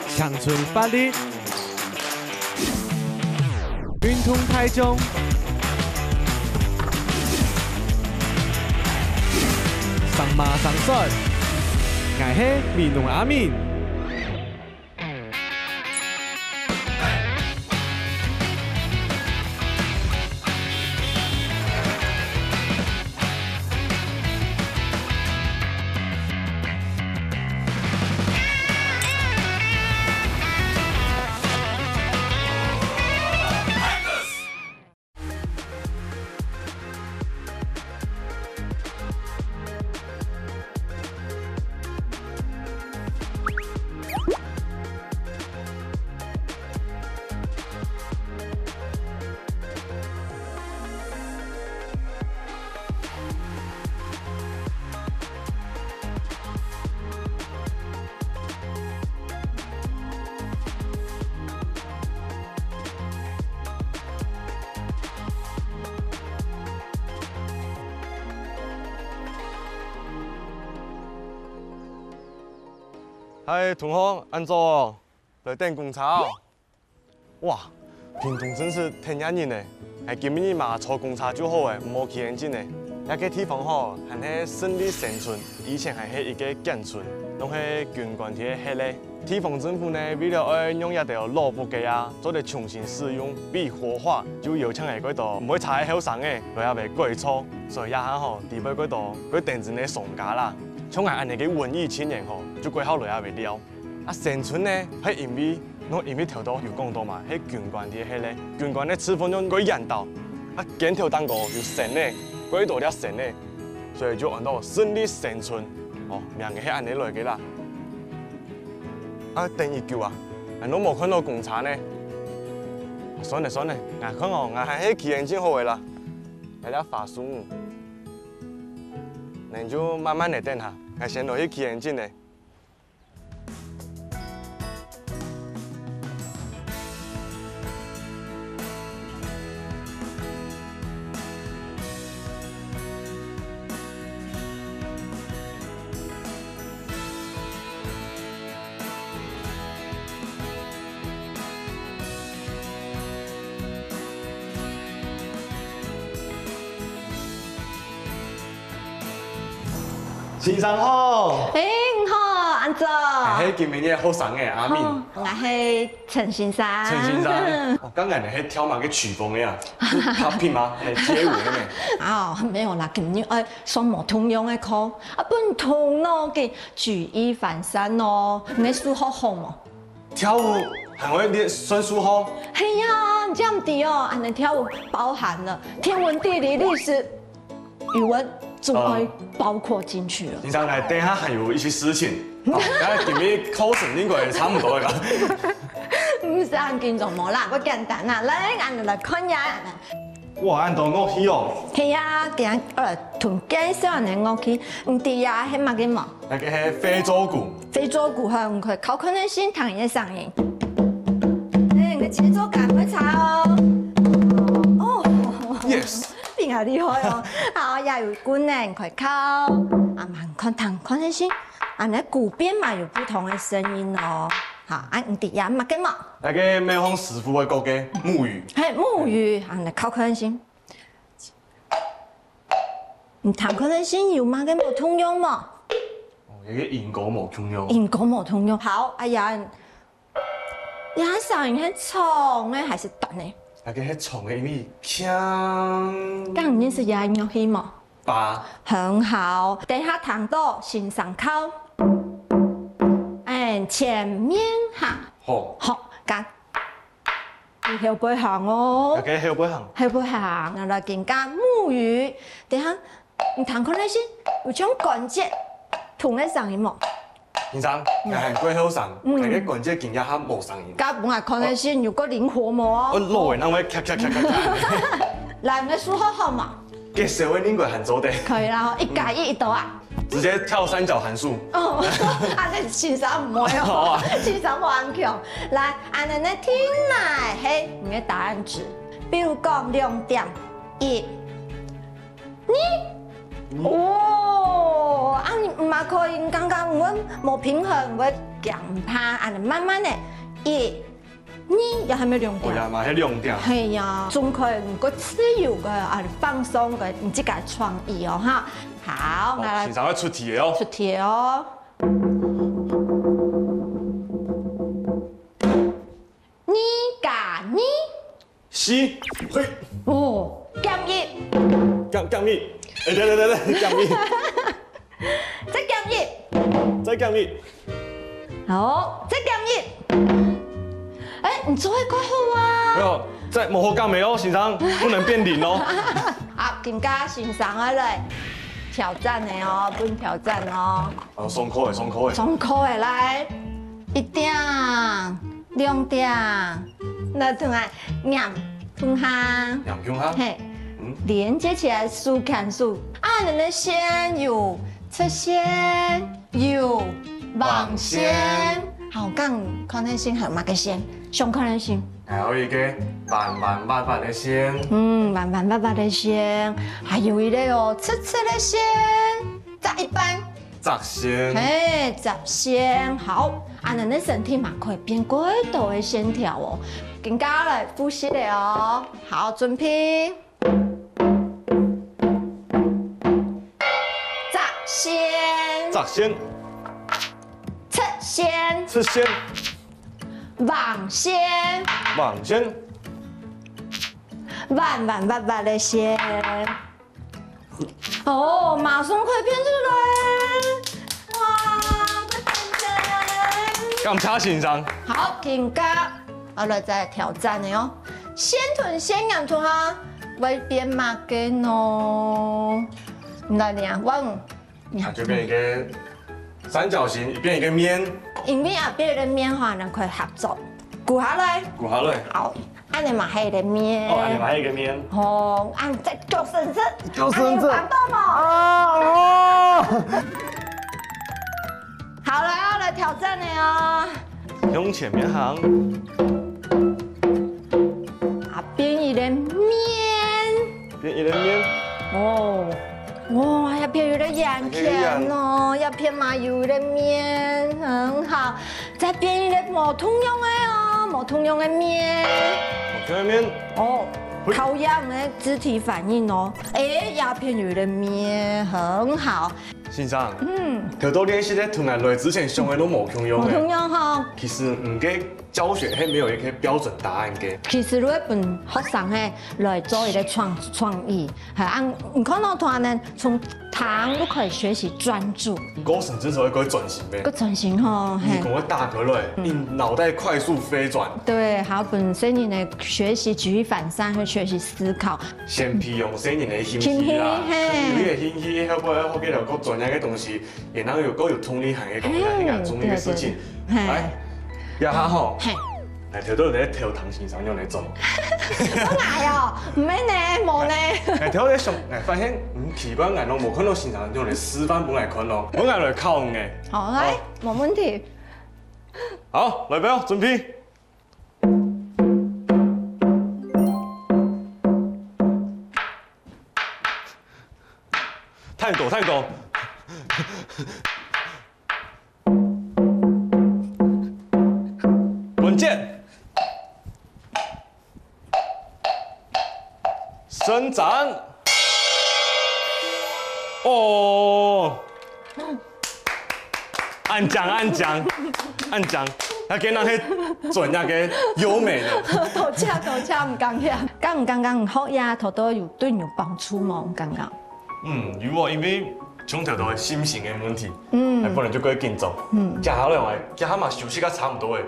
乡村法律，运通台中，上马上帅，我是闽南阿敏。嗨，同学，安怎哦？来等公车哦。哇，屏东真是天涯人呢，系今日嘛坐公车就好诶，唔好去很近呢。那个地方吼，还是胜利新村，以前还是一个建村，拢是军官体迄个。地方政府呢，为了爱用一条老木架啊，做嚟重新使用，比活化，就邀请嚟嗰度，唔会拆喺后生嘅，佢也未改错，所以也下吼，地尾嗰度，佢定真嘅上架啦。像係安尼嘅文藝青年吼，就過後來也未了。啊，新村呢，係因為條道有講到嘛，係軍官啲迄個，軍官咧吃飯用個引導，啊，見條蛋糕有神咧，嗰度了神咧，所以就按到勝利新村，哦，名嘅係安尼來嘅啦。啊，第二句啊，我冇看到公車呢。算了，我看哦，我係去眼鏡好嘅啦，大家發送。那你就慢慢的等下，我先落去起眼镜嘞。先生好，好，安怎？係今年嘅學生嘅阿敏，我係陳先生。陳先生，我剛才你係跳馬嘅曲風嘅啊，popping 嗎？係街舞嘅咩？哦，沒有啦，今年上冇通用嘅課，本通咯嘅舉一反三咯，你數學好冇？跳舞係我啲算數好。係呀，你這樣啲哦，你跳舞包含了天文、地理、歷史、語文。就會包括進去了。先生，嚟等下還有一些事情，咁今日考試應該差唔多㗎。唔使咁緊張冇啦，不簡單啦，嚟，我嚟看下。哇，按到樂器哦。係啊，今日同介紹人樂器，唔知啊，係乜嘅嘛？那個係非洲鼓。非洲鼓係佢靠可能性彈嘅聲音。你個節奏感會差哦。哦。Yes。邊係厲害哦！好，也有觀念佢靠，慢看彈看一先，你鼓邊嘛有不同的聲音哦。好，唔啲呀，乜嘅嘛？那個美方師傅嘅歌嘅木魚。係木魚，你靠看一先。你彈看一先有乜嘅冇通用嘛？哦，有個英國冇通用。英國冇通用。好，哎呀，你睇聲音係長嘅還是短嘅？那個係長嘅，因為鏘。咁唔認識也係樂器嘛？八。很好，等下彈到先上靠，前面行。好。好，咁後背行哦。那個後背行。後背行，然後更加木魚。等下你彈開那先，有種關節同你聲音冇？先生，係貴後生，係個關節更加嚇冇聲音。咁我係看你先，如果靈活冇？我攞嚟，那位咔咔咔咔咔。來，你數學好嘛？嘅社會應該很做得。可以啦，1+1一到啊。直接跳三角函數。哦，你先生唔會哦，先生頑強。來，你聽來，係你嘅答案值。比如講2.1，你，哦。因刚刚我无平衡，我强趴，安尼慢慢的一。你又係咪亮點？我也嘛，迄亮點。係呀，仲佢唔個自由嘅，啊放鬆嘅，唔自己創意哦哈。好，來先生要出題哦。出題哦。你甲你。是，嘿。哦，減一。減一。哎，對，減一。再減一。再減一。好，再減一。哎，你做得快好啊！沒有，再冇好減沒哦，先生，不能變零哦。好，更加欣賞啊來挑戰的哦，不挑戰哦。哦，鬆口的，鬆口的。鬆口的來，一點、兩點，那同啊兩碰下，兩碰下。嘿，連接起來數看數，啊，你的線有側線，有網線。好，講可能性係乜嘅線？上可能性。還有一個彎的線。彎的線，還有一個哦，側的線，再一半。側線。嘿，側線，好，啊，你的身體嘛可以變幾多的線條哦？更加來複習了哦。好，準備。側線。側線。側線。側線。網線。網線。彎的線。哦，馬上可以變出來。哇，不簡單。咁差先生。好，更加，我來再挑戰你哦。線團線人團哈，會變乜嘅呢？來兩問。那就變一個三角形，變一個面。因為啊，別的面話能可以合作，顧下來。顧下來。好，按你嘛係的面。哦，按你嘛係一個面。哦，按再救生針。救生針。反動嘛。啊！好了，要來挑戰你哦。用前面行。啊，變一個面。變一個面。哦。哇，要片有點洋片哦，要片嘛有點面，很好。再變一個冇通用的哦，冇通用的面。冇通用面。哦，考驗的肢體反應哦。哎，要片有點面，很好。先生，頭多練習咧，同埋來之前上嘅都冇通用嘅。冇通用哈。其實唔嘅教學係沒有一個標準答案嘅。其實如果本學生係來做一個創意，係按唔可能團呢，從堂都可以學習專注。我甚至會轉型嘅。個轉型吼，你講我打佢來，你腦袋快速飛轉。對，還有本身你的學習舉一反三，去學習思考。先培養細年的興趣啦，你嘅興趣，後尾後幾條個專業嘅東西，然後又個有通理行嘅講下呢個中意嘅事情，來，一下吼，嚟條到你喺條堂先生用嚟做。好難哦，唔咩呢，冇呢。嚟條你上，嚟發現奇怪眼咯，冇看到先生用嚟示範本嚟看咯，本嚟嚟考嘅。好，來，冇問題。好，來表準備。探狗，探狗。穩健。伸展。哦。按獎，按獎，按獎。要給人去準那個優美的。頭車唔敢呀，剛唔剛好呀？頭都有對你有幫助嗎？剛剛。如果因為從頭到心情嘅問題，係不能就過去緊做。接下來話，接下嘛休息得差唔多嘅，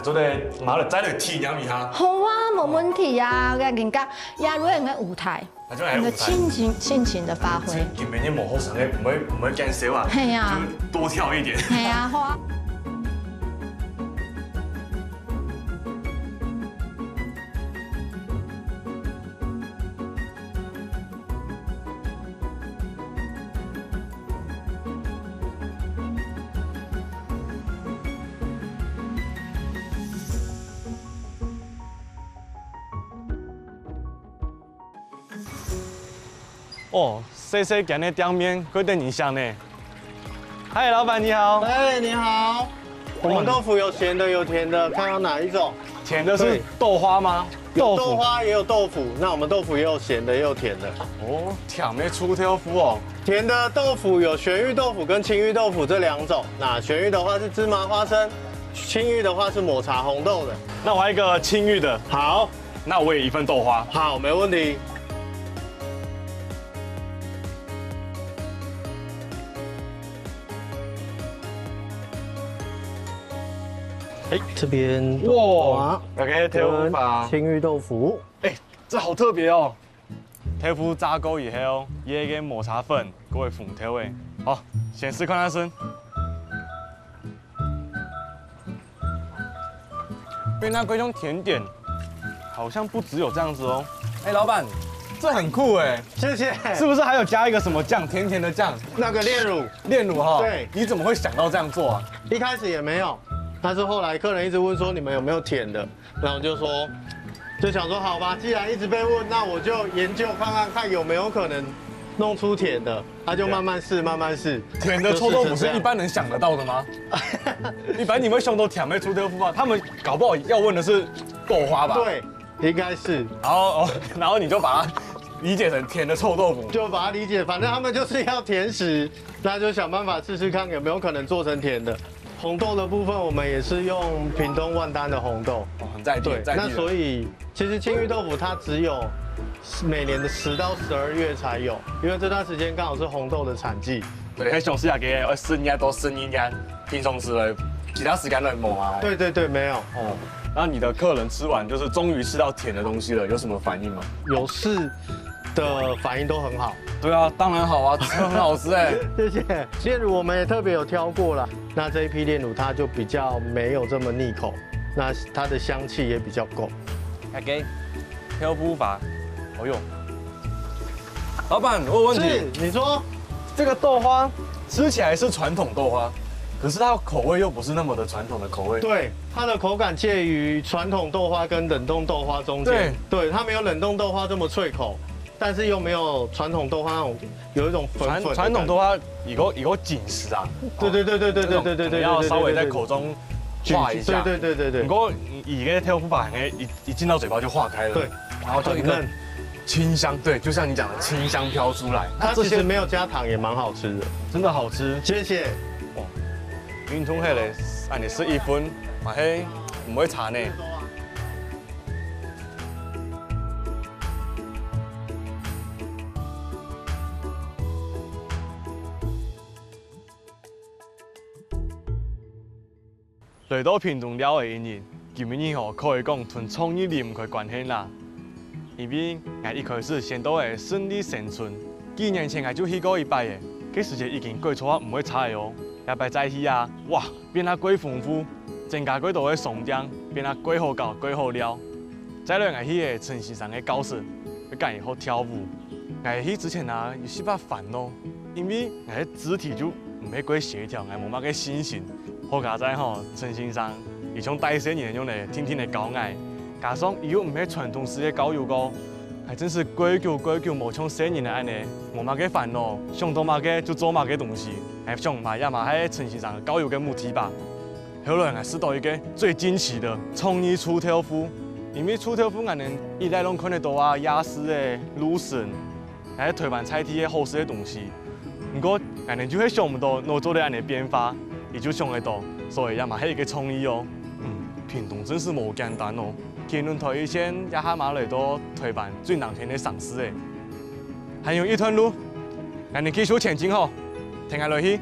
做咧馬來再嚟體驗一下。好啊，冇問題呀，人家亞瑞人嘅舞台，你嘅盡情的發揮。見面啲冇學生嘅，唔會減少啊，係啊，就多跳一點。係啊，好啊。哦，細細間的店面，佢哋影響呢？嗨，老板你好。哎，你好，我们豆腐有咸的有甜的，看要哪一种？甜的是豆花吗？有豆花也有豆腐，那我们豆腐也有咸的也有甜的。哦，甜的出豆腐哦。甜的豆腐有玄芋豆腐跟青芋豆腐这2种，那玄芋的话是芝麻花生，青芋的话是抹茶红豆的。那我还有一个青玉的，好，那我也1份豆花。好，没问题。哎，这边哇，OK， 豆腐吧。青芋豆腐，哎，这好特别哦。豆腐炸过以后，也给抹茶粉，各位粉调味。好，先试看看先。变那贵种甜点，好像不只有这样子哦。哎，老板，这很酷哎，谢谢。是不是还有加一个什么酱，甜甜的酱？那个炼乳，炼乳哈。对，你怎么会想到这样做啊？一开始也没有，但是后来客人一直问说你们有没有甜的，然后我就说，就想说好吧，既然一直被问，那我就研究看有没有可能弄出甜的，他就慢慢试，慢慢试。甜的臭豆腐是一般人想得到的吗？一般你们想到甜的臭豆腐吗？他们搞不好要问的是豆花吧？对，应该是。然后你就把它理解成甜的臭豆腐，就把它理解，反正他们就是要甜食，那就想办法试试看有没有可能做成甜的。红豆的部分，我们也是用屏东万丹的红豆，很在地。对，那所以其实青玉豆腐它只有每年的10到12月才有，因为这段时间刚好是红豆的产季。对，喺上市下嘅12年都12年，平常时咧，其他时间都冇啊。对对对，没有。哦，那你的客人吃完就是终于吃到甜的东西了，有什么反应吗？有试的反应都很好。对啊，当然好啊，很好吃哎。谢谢。炼乳我们也特别有挑过啦，那这一批炼乳它就比较没有这么腻口，那它的香气也比较够。OK， 挑夫法，好用。老板，我有问题。是，你说这个豆花吃起来是传统豆花，可是它口味又不是那么的传统的口味。对，它的口感介于传统豆花跟冷冻豆花中间。对，它没有冷冻豆花这么脆口，但是又没有传统豆花那种有一种粉粉。传统豆花有个紧实啊。对，要稍微在口中化一下。对。不过以个挑夫法，一进到嘴巴就化开了。对，然后就一个清香，对，就像你讲的清香飘出来。它其实没有加糖也蛮好吃的，真的好吃。谢谢。哇，云通迄个按你是1分，嘛嘿唔会差呢。来到屏东了的一年，今年吼可以讲同创意离唔开关系啦。因为我一开始先到的顺利生存，几年前我就去过一摆的，嗰时节已经过错啊，唔会差的哦。一摆再去啊，哇，变啊鬼丰富，增加几多的松江，变啊鬼好搞，鬼好料。再来我去的陈先生的教室，佢教人好跳舞。我去之前啊，有些把烦恼，因为我的肢体就唔係鬼协调，我冇乜嘅信心。好家在吼，陳先生，伊從大些年用嚟天天嚟教我，加上伊又唔係傳統式嘅教育個，還真是規矩無像些年嚟安尼，冇乜嘅煩惱，想到乜嘅就做乜嘅東西，係想嘛也嘛係陳先生嘅教育嘅目的吧。後來我試到一個最驚奇的創意出豆腐，因為出豆腐我哋一來攏看得到啊亞式嘅滷筍，係台灣菜地嘅好食嘅東西，不過我哋就係想唔到能做到安尼變化。也就想得到，所以也嘛係一個創意哦。屏東真是冇簡單哦。天倫台以前也係嘛嚟到台灣最難聽嘅城市誒，還有一段路，我哋繼續前進吼，聽下落去。